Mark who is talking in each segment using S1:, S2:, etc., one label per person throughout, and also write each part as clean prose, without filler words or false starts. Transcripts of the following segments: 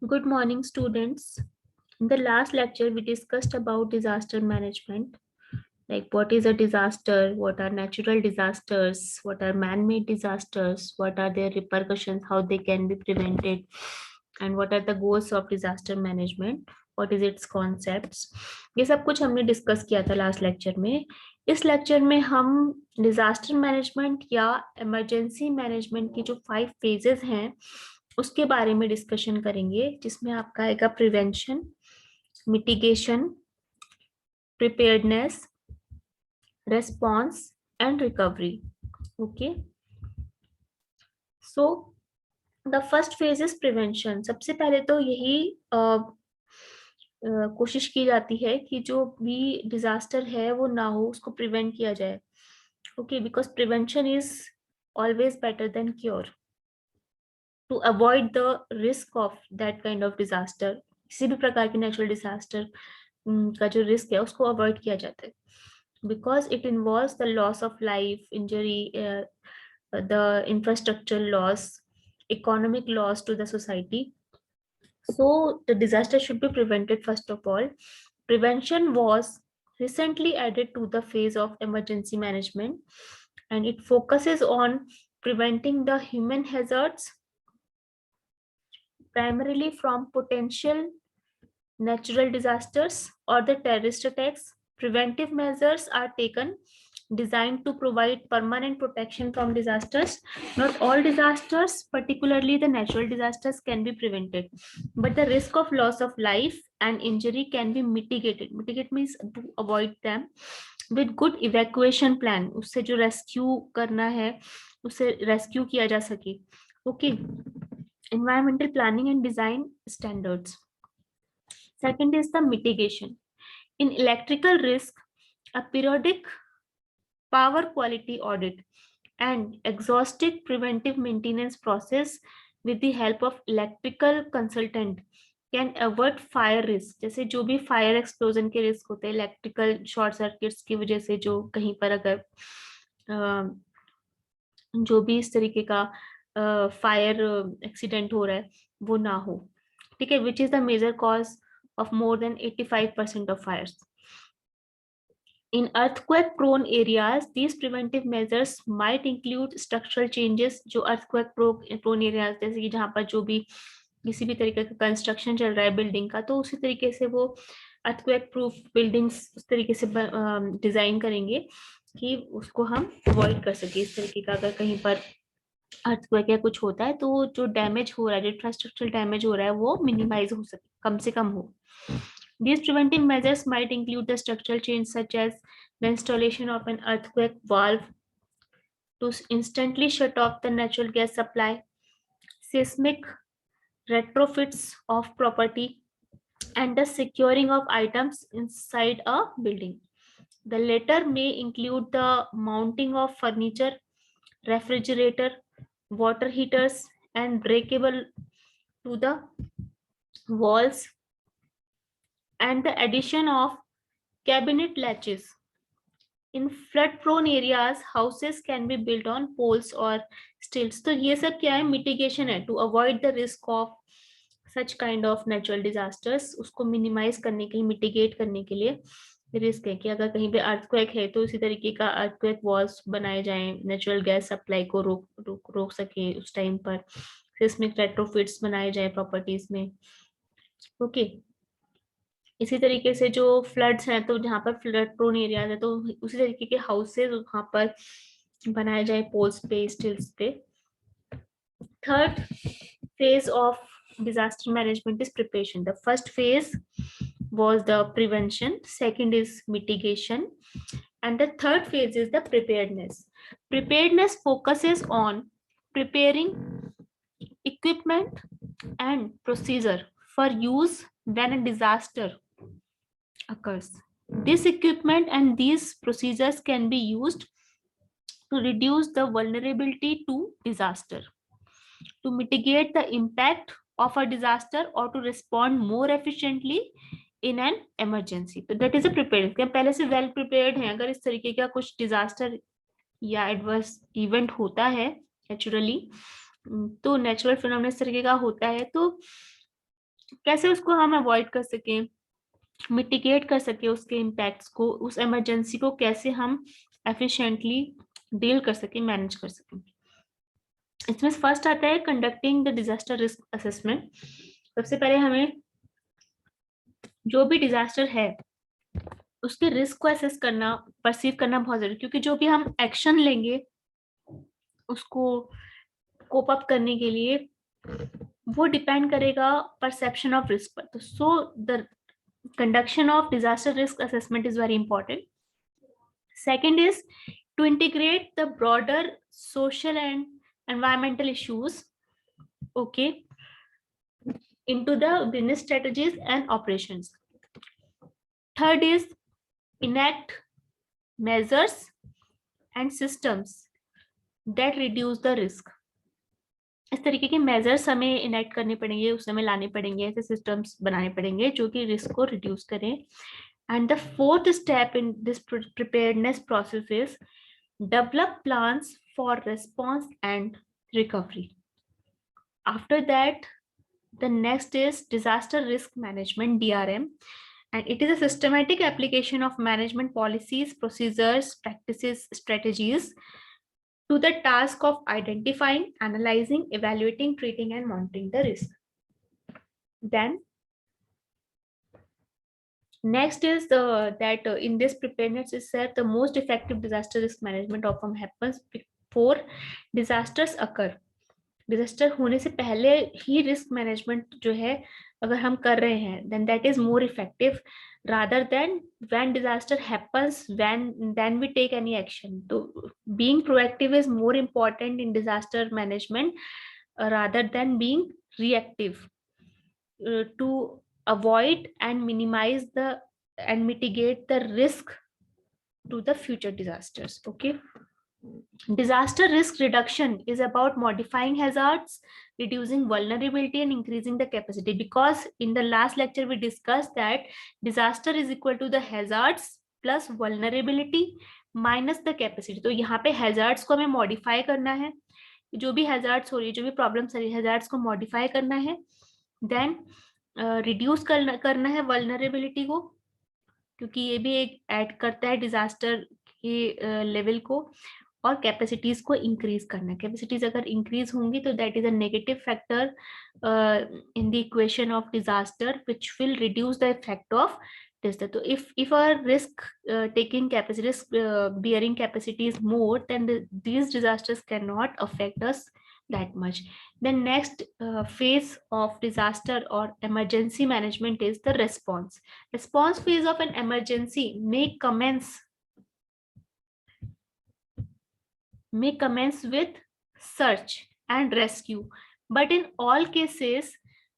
S1: Good morning, students. In the last lecture, we discussed about disaster management, like what is a disaster, what are natural disasters, what are man-made disasters, what are their repercussions, how they can be prevented, and what are the goals of disaster management, what is its concepts. ये सब कुछ हमने discuss किया था last lecture में. इस lecture में हम डिजास्टर मैनेजमेंट या इमरजेंसी मैनेजमेंट की जो 5 फेजेस हैं उसके बारे में डिस्कशन करेंगे, जिसमें आपका आएगा prevention, mitigation, preparedness, response and recovery. Okay, so the first phase is prevention. सबसे पहले तो यही कोशिश की जाती है कि जो भी डिजास्टर है वो ना हो, उसको प्रिवेंट किया जाए. Okay, because prevention is always better than cure. To avoid the risk of that kind of disaster, किसी भी प्रकार की नेचुरल डिजास्टर का जो रिस्क है उसको अवॉइड किया जाता है, because it involves the loss of life, injury, the infrastructure loss, economic loss to the society. So the disaster should be prevented first of all. Prevention was recently added to the phase of emergency management, and it focuses on preventing the human hazards primarily from potential natural disasters or the terrorist attacks. Preventive measures are taken designed to provide permanent protection from disasters. Not all disasters, particularly the natural disasters, can be prevented, but the risk of loss of life and injury can be mitigated. Mitigate means to avoid them with good evacuation plan. उससे जो rescue करना है उससे rescue किया जा सके. Okay, environmental planning and design standards. Second is the mitigation. In electrical risk, a periodic power quality audit and exhaustive preventive maintenance process with the help of electrical consultant can avert fire risk. जैसे जो भी fire explosion के risk होते हैं, electrical short circuits की वजह से जो कहीं पर अगर जो भी इस तरीके का फायर एक्सीडेंट हो रहा है वो ना हो. ठीक है, which is the major cause of more than 85% of fires. In earthquake prone areas, these preventive measures might include structural changes. जो earthquake prone areas जैसे कि जहाँ पर जो भी किसी भी तरीके का कंस्ट्रक्शन चल रहा है बिल्डिंग का, तो उसी तरीके से वो earthquake proof buildings उस तरीके से डिजाइन करेंगे कि उसको हम अवॉइड कर सके. इस तरीके का अगर कहीं पर अर्थक्वेक या कुछ होता है तो जो डैमेज हो रहा है, जो इंफ्रास्ट्रक्चरल डैमेज हो रहा है वो मिनिमाइज हो सके, कम से कम हो. These preventive measures might include the structural change such as the installation of an earthquake valve to instantly shut off the natural gas supply, seismic retrofits of property, and the securing of items inside a building. The latter may include the mounting of furniture, refrigerator, water heaters, and breakable to the walls, and the addition of cabinet latches. In flood prone areas, houses can be built on poles or stilts. तो ये सब क्या है, mitigation है, to avoid the risk of such kind of natural disasters. उसको minimise करने के लिए, मिटिगेट करने के लिए रिस्क है कि अगर कहीं पे अर्थक्वेक है तो इसी तरीके का अर्थक्वेक वॉल्स बनाए जाएं, नेचुरल गैस सप्लाई को रोक सके उस टाइम पर. सिस्मिक रेट्रोफिट्स बनाए जाए प्रॉपर्टीज में. ओके, इसी तरीके से जो फ्लड्स हैं तो जहाँ पर फ्लड प्रोन एरियाज है तो उसी तरीके के हाउसेज वहां पर बनाए जाए पोल्स पे, स्टिल्स पे. Third phase of disaster management is preparation. The first phase was the prevention, second is mitigation, and the third phase is the preparedness. Preparedness focuses on preparing equipment and procedure for use when a disaster occurs. This equipment and these procedures can be used to reduce the vulnerability to disaster, to mitigate the impact of a disaster, or to respond more efficiently in an emergency. तो that is a prepared. क्या पहले से well prepared हैं, अगर इस तरीके का कुछ disaster या adverse event होता है naturally, तो natural phenomenon इस तरीके का होता है तो कैसे उसको हम अवॉइड कर सकें, मिटिगेट कर सके उसके इम्पैक्ट्स को, उस इमरजेंसी को कैसे हम एफिशिएंटली डील कर सके, मैनेज कर सकें। इसमें फर्स्ट आता है conducting the disaster risk assessment. सबसे पहले हमें जो भी डिजास्टर है उसके रिस्क को असेस करना, परसीव करना बहुत जरूरी, क्योंकि जो भी हम एक्शन लेंगे उसको कोप अप करने के लिए वो डिपेंड करेगा परसेप्शन ऑफ रिस्क पर। तो so the conduction of disaster risk assessment is very important. Second is to integrate the broader social and environmental issues, okay, into the business strategies and operations. Third is enact measures and systems that reduce the risk. इस तरीके के measures हमें enact करने पड़ेंगे, उस समय लाने पड़ेंगे, ऐसे सिस्टम्स बनाने पड़ेंगे जो कि रिस्क को रिड्यूस करें. And the fourth step in this preparedness process is develop plans for response and recovery. After that, the next is disaster risk management, DRM, and it is a systematic application of management policies, procedures, practices, strategies to the task of identifying, analyzing, evaluating, treating, and monitoring the risk. Then next is that in this preparedness itself, the most effective disaster risk management often happens before disasters occur. Disaster होने से पहले ही risk management जो है अगर हम कर रहे हैं, then that is more effective rather than when disaster happens, then we take any action. So being proactive is more important in disaster management rather than being reactive to avoid and minimize the and mitigate the risk to the future disasters. Okay. Disaster risk reduction is about modifying hazards, reducing vulnerability, and increasing the capacity. Because in the last lecture we discussed that disaster is equal to the hazards plus vulnerability minus the capacity. तो यहाँ पे hazards को हमें modify करना है, जो भी hazards हो रही है, जो भी problems आ रही है, hazards को modify करना है, then reduce करना है vulnerability को, क्योंकि ये भी एक ऐड करता है डिजास्टर के लेवल को, और कैपेसिटीज को इंक्रीज करना है. कैपेसिटीज अगर इंक्रीज होंगी तो that is a negative factor in the equation of disaster which will reduce the effect of disaster. So if our risk taking capacity, risk bearing capacity is more, then these disasters cannot affect us that much. The next phase of disaster or emergency management is the response. Response phase of an emergency may commence with search and rescue, but in all cases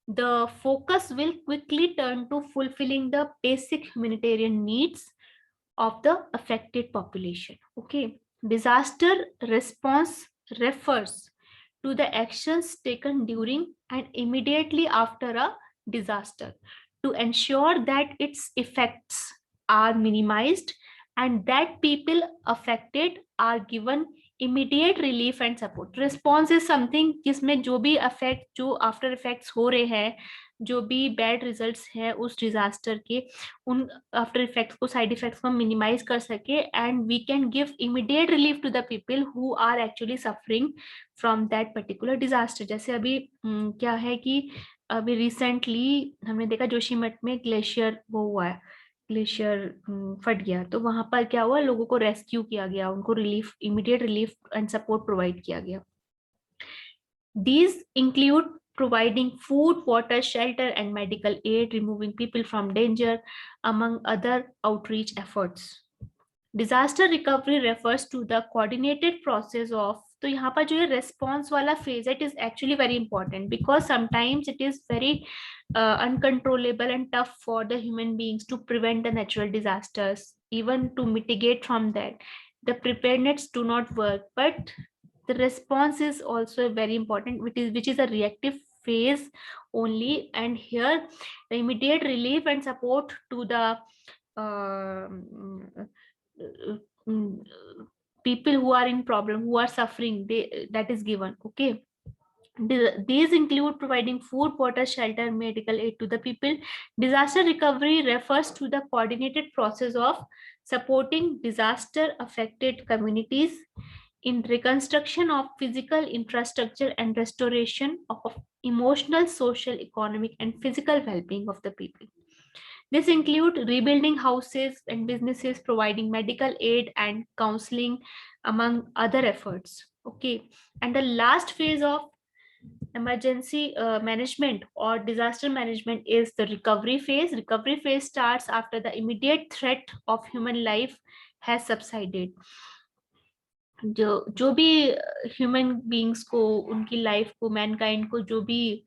S1: the focus will quickly turn to fulfilling the basic humanitarian needs of the affected population. Okay. Disaster response refers to the actions taken during and immediately after a disaster to ensure that its effects are minimized and that people affected are given immediate relief and support. Response is something जिसमें जो भी affect, जो after effects हो रहे हैं, जो भी bad results हैं उस डिजास्टर के, उन आफ्टर इफेक्ट्स को, साइड इफेक्ट्स को मिनिमाइज कर सके, and we can give immediate relief to the people who are actually suffering from that particular disaster. जैसे अभी क्या है कि अभी रिसेंटली हमने देखा जोशीमठ में ग्लेशियर वो हुआ है, ग्लेशियर फट गया, तो वहां पर क्या हुआ, लोगों को रेस्क्यू किया गया, उनको relief, immediate relief and support provide किया गया. These include providing food, water, shelter, and medical aid, removing people from danger, among other outreach efforts. Disaster recovery refers to the coordinated process of, तो यहाँ पर जो ये response वाला phase है, it is actually very important because sometimes it is very uncontrollable and tough for the human beings to prevent the natural disasters, even to mitigate from that. The preparedness do not work, but the response is also very important, which is a reactive phase only, and here the immediate relief and support to the people who are in problem, who are suffering, that is given. Okay. These include providing food, water, shelter, medical aid to the people. Disaster recovery refers to the coordinated process of supporting disaster affected communities in reconstruction of physical infrastructure and restoration of emotional, social, economic, and physical well-being of the people. This include rebuilding houses and businesses, providing medical aid and counseling, among other efforts. Okay, and the last phase of emergency management or disaster management is the recovery phase. Recovery phase starts after the immediate threat of human life has subsided. जो भी human beings को, उनकी life को, Mankind को जो भी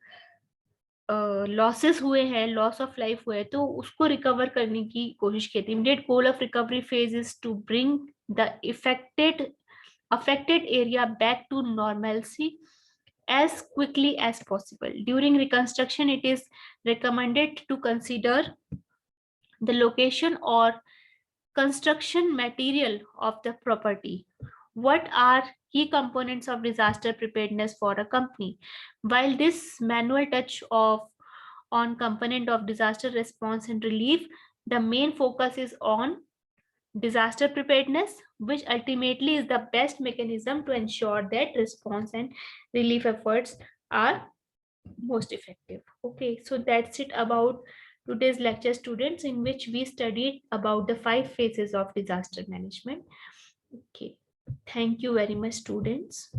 S1: losses हुए हैं, लॉस ऑफ लाइफ हुए हैं, तो उसको रिकवर करने की कोशिश की थी. Immediate goal of recovery phase is to bring the affected area back to normalcy as quickly as possible. During reconstruction, it is recommended to consider the location or construction material of the property. What are key components of disaster preparedness for a company? While this manual touch on component of disaster response and relief, the main focus is on disaster preparedness, which ultimately is the best mechanism to ensure that response and relief efforts are most effective. Okay, so that's it about today's lecture, students, in which we studied about the 5 phases of disaster management. Okay, thank you very much, students.